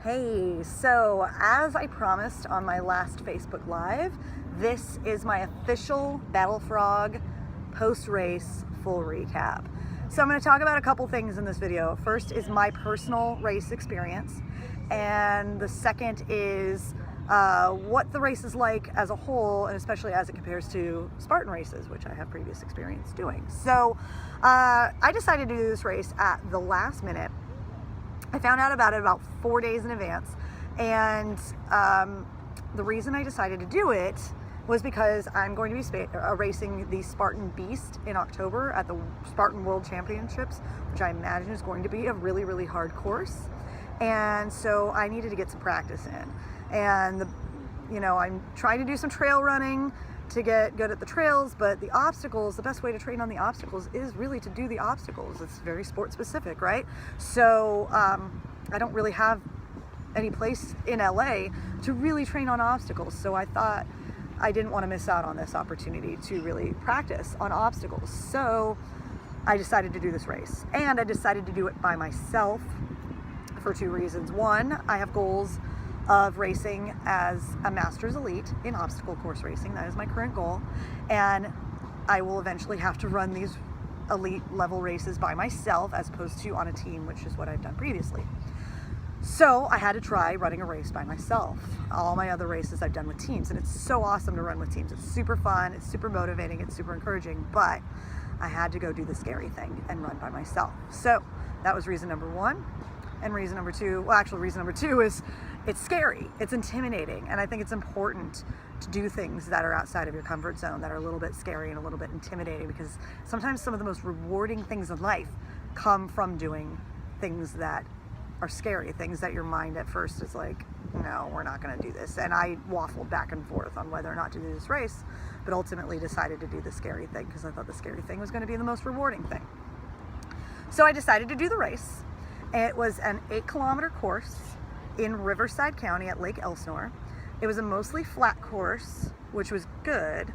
Hey, so as I promised on my last Facebook Live, this is my official Battlefrog post-race full recap. So I'm going to talk about a couple things in this video. First is my personal race experience, and the second is what the race is like as a whole, and especially as it compares to Spartan races, which I have previous experience doing. So I decided to do this race at the last minute. I found out about it about 4 days in advance, and the reason I decided to do it was because I'm going to be racing the Spartan Beast in October at the Spartan World Championships, which I imagine is going to be a really, really hard course. And so I needed to get some practice in. And, I'm trying to do some trail running to get good at the trails, but the obstacles, the best way to train on the obstacles is really to do the obstacles. It's very sport specific, right? So I don't really have any place in LA to really train on obstacles. So I thought I didn't want to miss out on this opportunity to really practice on obstacles. So I decided to do this race, and I decided to do it by myself for two reasons. One, I have goals of racing as a Masters Elite in obstacle course racing. That is my current goal, and I will eventually have to run these elite level races by myself as opposed to on a team, which is what I've done previously. So I had to try running a race by myself. All my other races I've done with teams, and it's so awesome to run with teams. It's super fun, it's super motivating, it's super encouraging, but I had to go do the scary thing and run by myself. So that was reason number one. And reason number two, reason number two is it's scary, it's intimidating, and I think it's important to do things that are outside of your comfort zone, that are a little bit scary and a little bit intimidating, because sometimes some of the most rewarding things in life come from doing things that are scary, things that your mind at first is like, no, we're not going to do this. And I waffled back and forth on whether or not to do this race, but ultimately decided to do the scary thing because I thought the scary thing was going to be the most rewarding thing. So I decided to do the race. It was an 8-kilometer course in Riverside County at Lake Elsinore. It was a mostly flat course, which was good,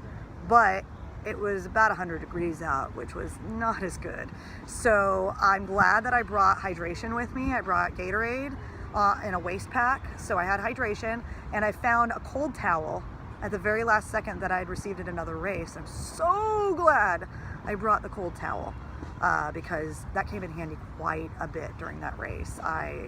but it was about 100 degrees out, which was not as good. So I'm glad that I brought hydration with me. I brought Gatorade in a waist pack, so I had hydration, and I found a cold towel at the very last second that I had received at another race. I'm so glad I brought the cold towel. Because that came in handy quite a bit during that race.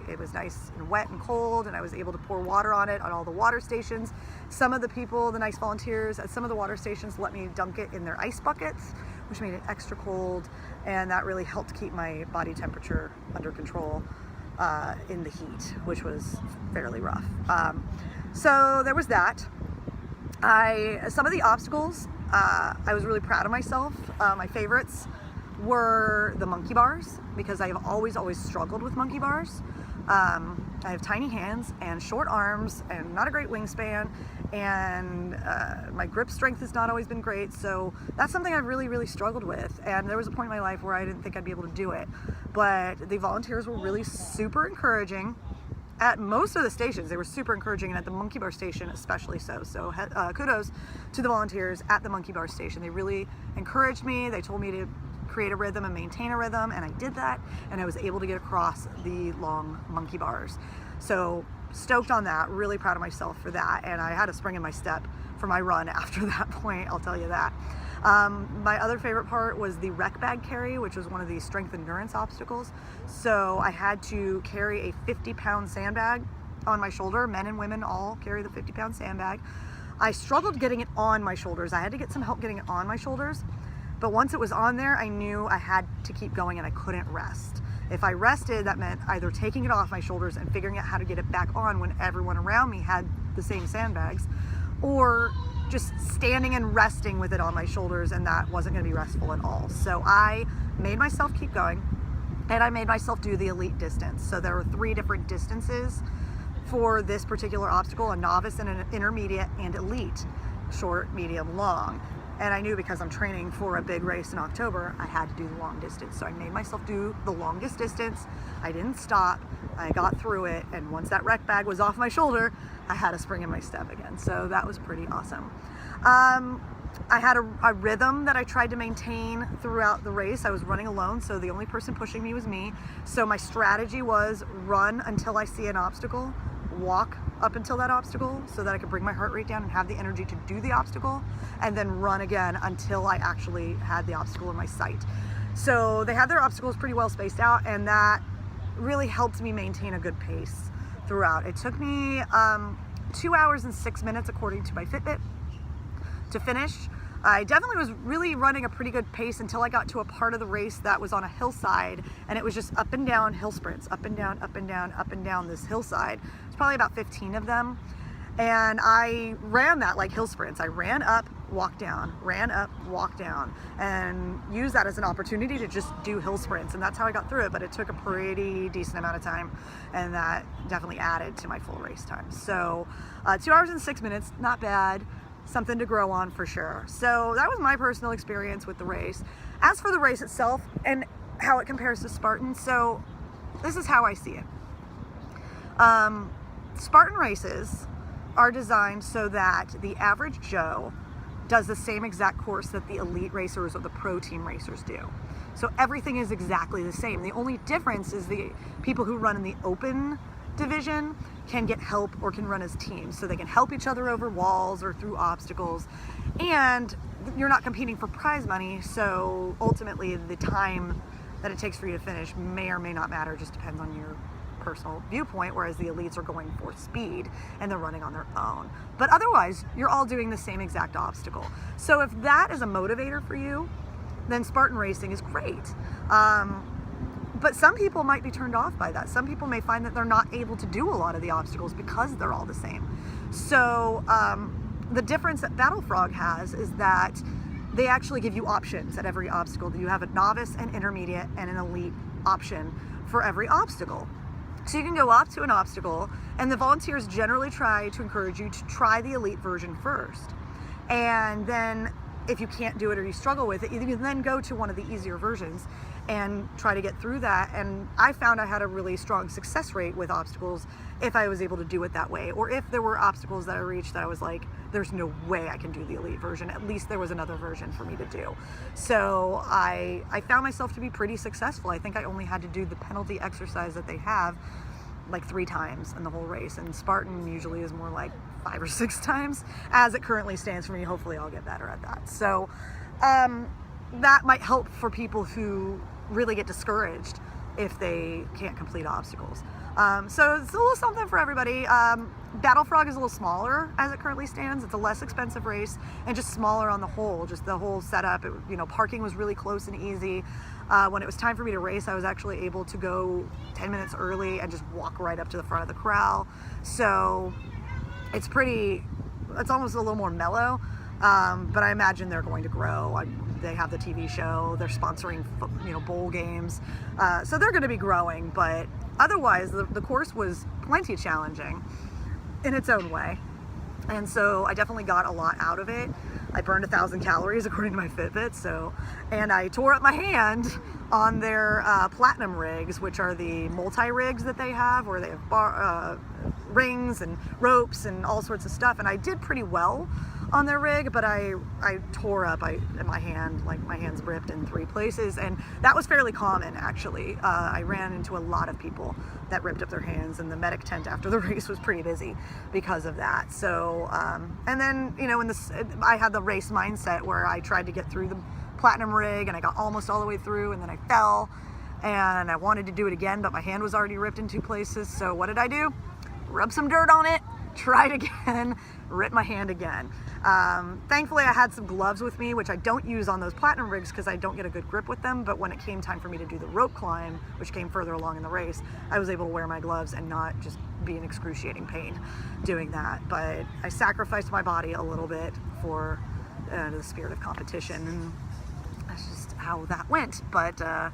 It was nice and wet and cold, and I was able to pour water on it on all the water stations. Some of the people, the nice volunteers at some of the water stations, let me dunk it in their ice buckets, which made it extra cold, and that really helped keep my body temperature under control in the heat, which was fairly rough. So there was that. Some of the obstacles, I was really proud of myself. My favorites were the monkey bars, because I have always struggled with monkey bars. I have tiny hands and short arms and not a great wingspan, and my grip strength has not always been great, so that's something I've really struggled with. And there was a point in my life where I didn't think I'd be able to do it, but the volunteers were really super encouraging. At most of the stations, they were super encouraging, and at the monkey bar station especially so. So kudos to the volunteers at the monkey bar station. They really encouraged me. They told me to create a rhythm and maintain a rhythm, and I did that, and I was able to get across the long monkey bars. So stoked on that, really proud of myself for that, and I had a spring in my step for my run after that point, I'll tell you that. My other favorite part was the rec bag carry, which was one of the strength endurance obstacles. So I had to carry a 50-pound sandbag on my shoulder. Men and women all carry the 50-pound sandbag. I struggled getting it on my shoulders. I had to get some help getting it on my shoulders. But once it was on there, I knew I had to keep going, and I couldn't rest. If I rested, that meant either taking it off my shoulders and figuring out how to get it back on when everyone around me had the same sandbags, or just standing and resting with it on my shoulders, and that wasn't going to be restful at all. So I made myself keep going, and I made myself do the elite distance. So there were 3 different distances for this particular obstacle: a novice and an intermediate, and elite, short, medium, long. And I knew, because I'm training for a big race in October, I had to do the long distance. So I made myself do the longest distance. I didn't stop. I got through it. And once that rec bag was off my shoulder, I had a spring in my step again. So that was pretty awesome. I had a rhythm that I tried to maintain throughout the race. I was running alone, so the only person pushing me was me. So my strategy was run until I see an obstacle, walk up until that obstacle so that I could bring my heart rate down and have the energy to do the obstacle, and then run again until I actually had the obstacle in my sight. So they had their obstacles pretty well spaced out, and that really helped me maintain a good pace throughout. It took me 2 hours and 6 minutes according to my Fitbit to finish. I definitely was really running a pretty good pace until I got to a part of the race that was on a hillside, and it was just up and down hill sprints, up and down, up and down, up and down this hillside. There's probably about 15 of them, and I ran that like hill sprints. I ran up, walked down, ran up, walked down, and used that as an opportunity to just do hill sprints, and that's how I got through it. But it took a pretty decent amount of time, and that definitely added to my full race time. So 2 hours and 6 minutes, not bad. Something to grow on for sure. So that was my personal experience with the race. As for the race itself and how it compares to Spartan, so this is how I see it. Spartan races are designed so that the average Joe does the same exact course that the elite racers or the pro team racers do. So everything is exactly the same. The only difference is the people who run in the open division can get help or can run as teams, so they can help each other over walls or through obstacles, and you're not competing for prize money, so ultimately the time that it takes for you to finish may or may not matter, just depends on your personal viewpoint, whereas the elites are going for speed and they're running on their own. But otherwise, you're all doing the same exact obstacle. So if that is a motivator for you, then Spartan racing is great. But some people might be turned off by that. Some people may find that they're not able to do a lot of the obstacles because they're all the same. So the difference that Battlefrog has is that they actually give you options at every obstacle. You have a novice, an intermediate, and an elite option for every obstacle. So you can go up to an obstacle, and the volunteers generally try to encourage you to try the elite version first. And then if you can't do it or you struggle with it, you can then go to one of the easier versions and try to get through that. And I found I had a really strong success rate with obstacles if I was able to do it that way, or if there were obstacles that I reached that I was like, there's no way I can do the elite version, at least there was another version for me to do. So I found myself to be pretty successful. I think I only had to do the penalty exercise that they have like 3 times in the whole race, and Spartan usually is more like 5 or 6 times as it currently stands for me. Hopefully I'll get better at that. So that might help for people who really get discouraged if they can't complete obstacles. So it's a little something for everybody. Battlefrog is a little smaller as it currently stands. It's a less expensive race and just smaller on the whole, just the whole setup. Parking was really close and easy. When it was time for me to race, I was actually able to go 10 minutes early and just walk right up to the front of the corral. So it's almost a little more mellow, but I imagine they're going to grow. They have the TV show, they're sponsoring bowl games, so they're going to be growing. But otherwise, the course was plenty challenging in its own way, and so I definitely got a lot out of it. I burned 1,000 calories according to my Fitbit, and I tore up my hand on their platinum rigs, which are the multi-rigs that they have, where they have rings and ropes and all sorts of stuff, and I did pretty well on their rig, but I tore up my hand, like my hand's ripped in 3 places, and that was fairly common actually. I ran into a lot of people that ripped up their hands, and the medic tent after the race was pretty busy because of that. So and then I had the race mindset where I tried to get through the platinum rig, and I got almost all the way through, and then I fell, and I wanted to do it again, but my hand was already ripped in 2 places. So what did I do? Rub some dirt on it, tried again, ripped my hand again. Thankfully I had some gloves with me, which I don't use on those platinum rigs because I don't get a good grip with them, but when it came time for me to do the rope climb, which came further along in the race, I was able to wear my gloves and not just be in excruciating pain doing that. But I sacrificed my body a little bit for the spirit of competition, and that's just how that went. But I'm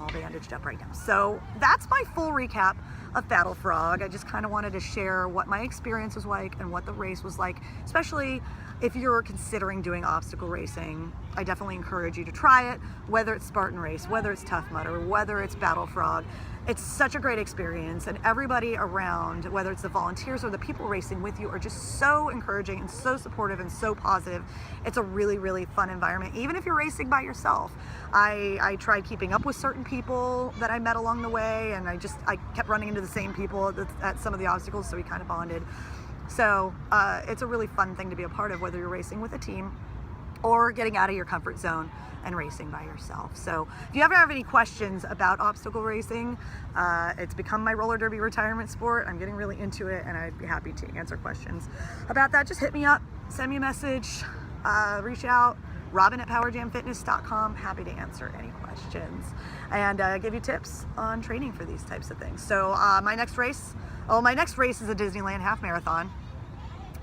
all bandaged up right now. So that's my full recap of Battlefrog. I just kind of wanted to share what my experience was like and what the race was like, especially if you're considering doing obstacle racing. I definitely encourage you to try it, whether it's Spartan Race, whether it's Tough Mudder, whether it's Battlefrog. It's such a great experience, and everybody around, whether it's the volunteers or the people racing with you, are just so encouraging and so supportive and so positive. It's a really, really fun environment, even if you're racing by yourself. I tried keeping up with certain people that I met along the way, and I kept running into the same people at some of the obstacles, so we kind of bonded. So it's a really fun thing to be a part of, whether you're racing with a team or getting out of your comfort zone and racing by yourself. So if you ever have any questions about obstacle racing, it's become my roller derby retirement sport. I'm getting really into it, and I'd be happy to answer questions about that. Just hit me up, send me a message, reach out, robin@powerjamfitness.com. Happy to answer any questions and give you tips on training for these types of things. So my next race is a Disneyland half marathon.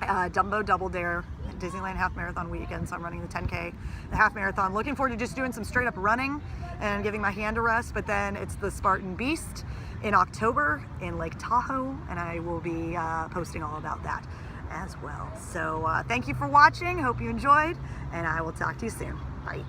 Dumbo Double Dare Disneyland half marathon weekend, so I'm running the 10K, the half marathon. Looking forward to just doing some straight up running and giving my hand a rest. But then it's the Spartan Beast in October in Lake Tahoe, and I will be posting all about that as well. So thank you for watching. Hope you enjoyed, and I will talk to you soon. Bye.